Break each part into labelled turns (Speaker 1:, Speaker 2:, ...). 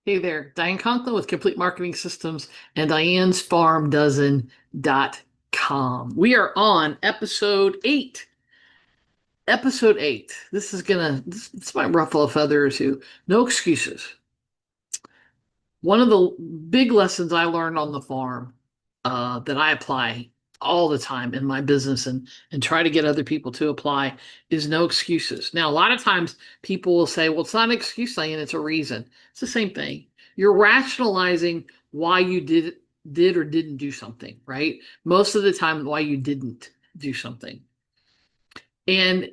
Speaker 1: Hey there, Diane Conklin with Complete Marketing Systems and Diane'sFarmDozen.com. We are on episode 8. Episode 8. This might ruffle a feather or two. No excuses. One of the big lessons I learned on the farm that I apply all the time in my business and try to get other people to apply is no excuses. Now, a lot of times people will say, well, it's not an excuse, Diane, it's a reason. It's the same thing. You're rationalizing why you did or didn't do something, right? Most of the time, why you didn't do something. And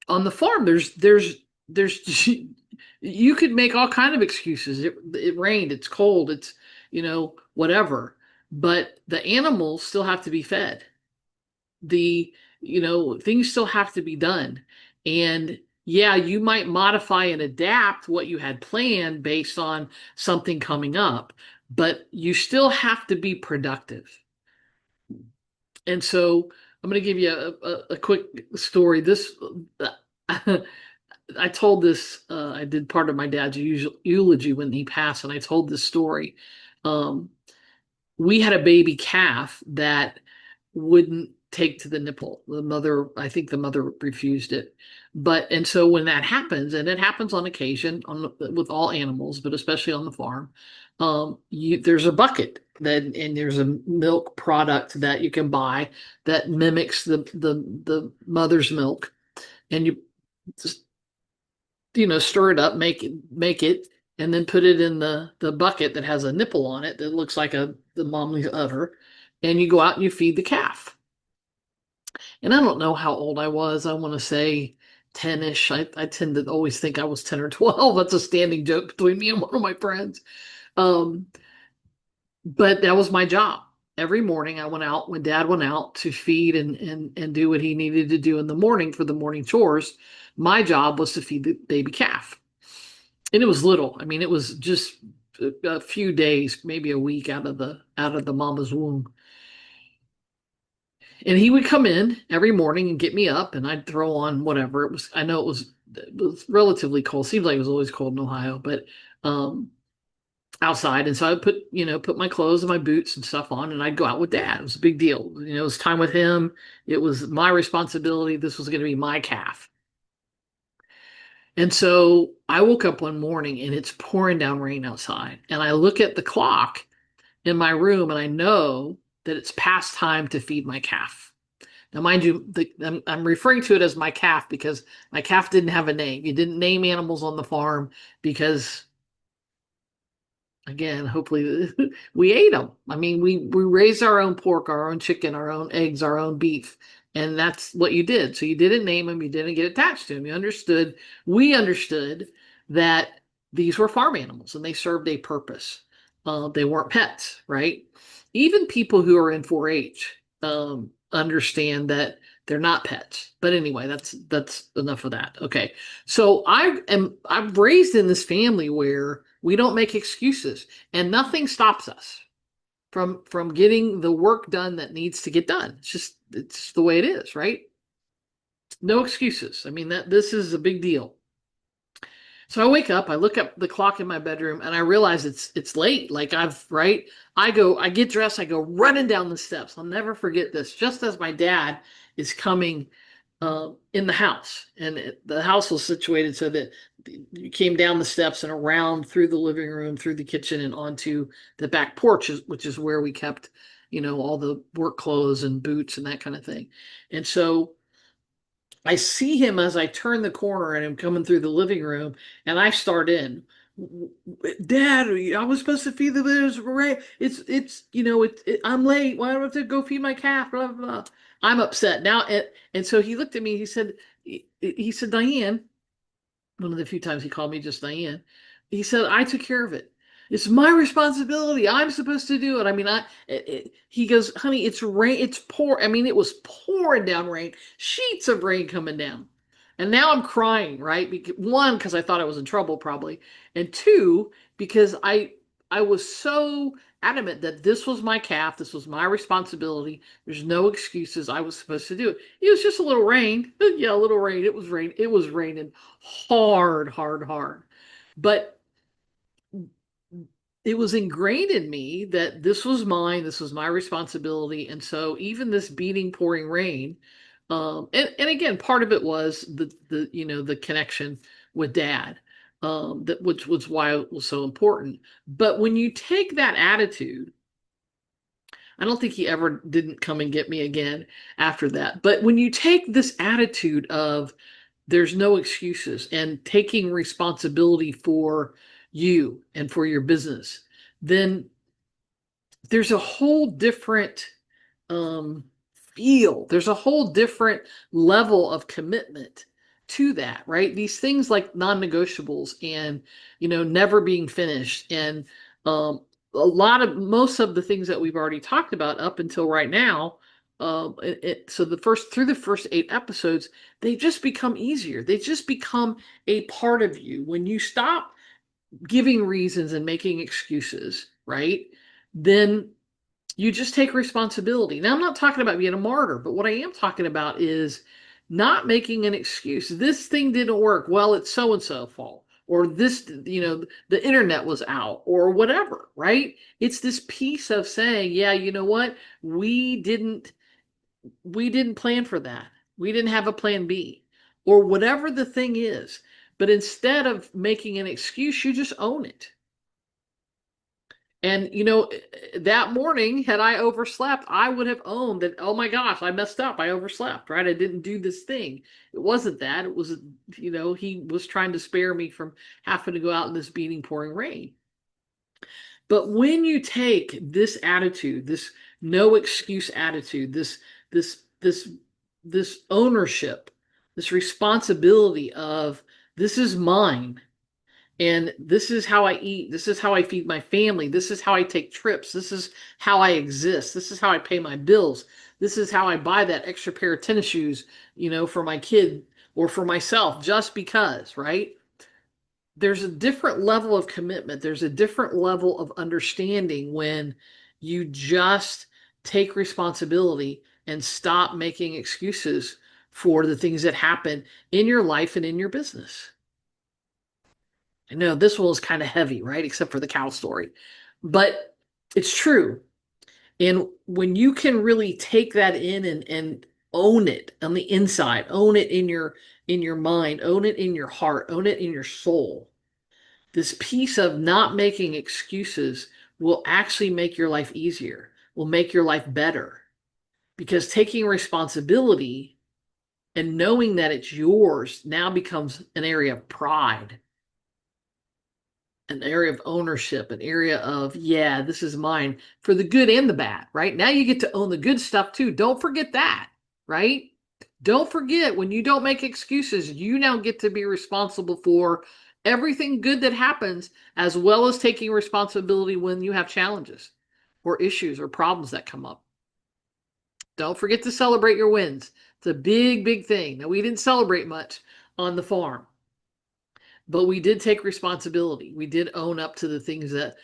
Speaker 1: on the farm, there's you could make all kind of excuses. It rained, it's cold, it's whatever. But the animals still have to be fed. The things still have to be done. And yeah, you might modify and adapt what you had planned based on something coming up, but you still have to be productive. And so I'm going to give you a quick story. This I told this, I did part of my dad's eulogy when he passed, and I told this story. Um, we had a baby calf that wouldn't take to the nipple. I think the mother refused it. And so when that happens, and it happens on occasion with all animals, but especially on the farm, there's a bucket and there's a milk product that you can buy that mimics the mother's milk, and you just stir it up, make it, and then put it in the bucket that has a nipple on it that looks like the mom's udder, and you go out and you feed the calf. And I don't know how old I was. I want to say 10-ish. I tend to always think I was 10 or 12. That's a standing joke between me and one of my friends. Um, but that was my job. Every morning I went out when dad went out to feed and do what he needed to do in the morning for the morning chores. My job was to feed the baby calf. And it was little. I mean, it was just a few days, maybe a week out of the mama's womb. And he would come in every morning and get me up, and I'd throw on whatever it was. I know it was relatively cold. Seems like it was always cold in Ohio, but um, outside. And so I would put my clothes and my boots and stuff on, and I'd go out with dad. It was a big deal. It was time with him. It was my responsibility. This was going to be my calf. And so I woke up one morning and it's pouring down rain outside. And I look at the clock in my room and I know that it's past time to feed my calf. Now, mind you, I'm referring to it as my calf because my calf didn't have a name. You didn't name animals on the farm because, again, hopefully we ate them. I mean, we raised our own pork, our own chicken, our own eggs, our own beef, and that's what you did. So you didn't name them. You didn't get attached to them. We understood that these were farm animals and they served a purpose. They weren't pets, right? Even people who are in 4-H understand that they're not pets. But anyway, that's enough of that. Okay. So I'm raised in this family where we don't make excuses and nothing stops us from getting the work done that needs to get done. It's the way it is, right? No excuses. I mean, that this is a big deal. So I wake up, I look up the clock in my bedroom, and I realize it's late. Like right. I get dressed, I go running down the steps. I'll never forget this. Just as my dad is coming in the house, and the house was situated so that you came down the steps and around through the living room, through the kitchen, and onto the back porch, which is where we kept, all the work clothes and boots and that kind of thing. And so I see him as I turn the corner and I'm coming through the living room, and I start in. Dad, I was supposed to feed the bears. Right? I'm late. Why do I have to go feed my calf? Blah blah blah. I'm upset now, and so he looked at me. He said, Diane, one of the few times he called me just Diane. He said, I took care of it. It's my responsibility. I'm supposed to do it. I mean, he goes, honey, it's rain. It's pour. I mean, it was pouring down rain, sheets of rain coming down. And now I'm crying, right? One, because I thought I was in trouble probably. And two, because I was so adamant that this was my calf. This was my responsibility. There's no excuses. I was supposed to do it. It was just a little rain. Yeah, a little rain. It was rain. It was raining hard, hard, hard. But it was ingrained in me that this was mine, this was my responsibility. And so even this beating, pouring rain, and again, part of it was the connection with dad, that which was why it was so important. But when you take that attitude, I don't think he ever didn't come and get me again after that. But when you take this attitude of there's no excuses and taking responsibility for you and for your business, then there's a whole different um, feel. There's a whole different level of commitment to that, right? These things like non-negotiables and, never being finished and most of the things that we've already talked about up until right now. So through the first 8 episodes, they just become easier. They just become a part of you when you stop giving reasons and making excuses, right? Then you just take responsibility. Now, I'm not talking about being a martyr, but what I am talking about is not making an excuse. This thing didn't work. Well, it's so and so fault. Or this, the internet was out, or whatever, right? It's this piece of saying, yeah, you know what? We didn't plan for that. We didn't have a plan B, or whatever the thing is. But instead of making an excuse, you just own it. And that morning, had I overslept, I would have owned that, oh my gosh, I messed up. I overslept, right? I didn't do this thing. It wasn't that. It was, he was trying to spare me from having to go out in this beating, pouring rain. But when you take this attitude, this no excuse attitude, this ownership, this responsibility of this is mine, and this is how I eat. This is how I feed my family. This is how I take trips. This is how I exist. This is how I pay my bills. This is how I buy that extra pair of tennis shoes, for my kid or for myself, just because, right? There's a different level of commitment. There's a different level of understanding when you just take responsibility and stop making excuses for the things that happen in your life and in your business. I know this one was kind of heavy, right? Except for the cow story. But it's true. And when you can really take that in and own it on the inside, own it in your mind, own it in your heart, own it in your soul, this piece of not making excuses will actually make your life easier, will make your life better. Because taking responsibility and knowing that it's yours now becomes an area of pride, an area of ownership, an area of, yeah, this is mine for the good and the bad, right? Now you get to own the good stuff too. Don't forget that, right? Don't forget when you don't make excuses, you now get to be responsible for everything good that happens, as well as taking responsibility when you have challenges or issues or problems that come up. Don't forget to celebrate your wins. It's a big, big thing. Now, we didn't celebrate much on the farm, but we did take responsibility. We did own up to the things the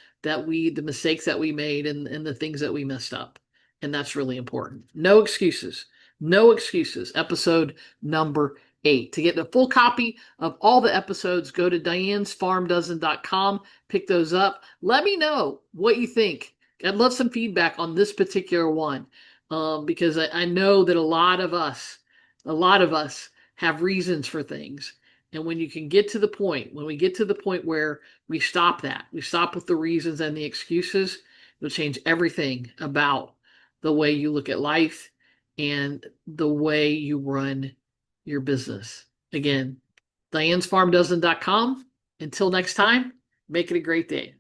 Speaker 1: mistakes that we made and the things that we messed up. And that's really important. No excuses. No excuses. Episode number 8. To get the full copy of all the episodes, go to dianesfarmdozen.com, pick those up. Let me know what you think. I'd love some feedback on this particular one, because I know that a lot of us have reasons for things. And when you can get to the point, when we get to the point where we stop with the reasons and the excuses, it'll change everything about the way you look at life and the way you run your business. Again, dianesfarmdozen.com. Until next time, make it a great day.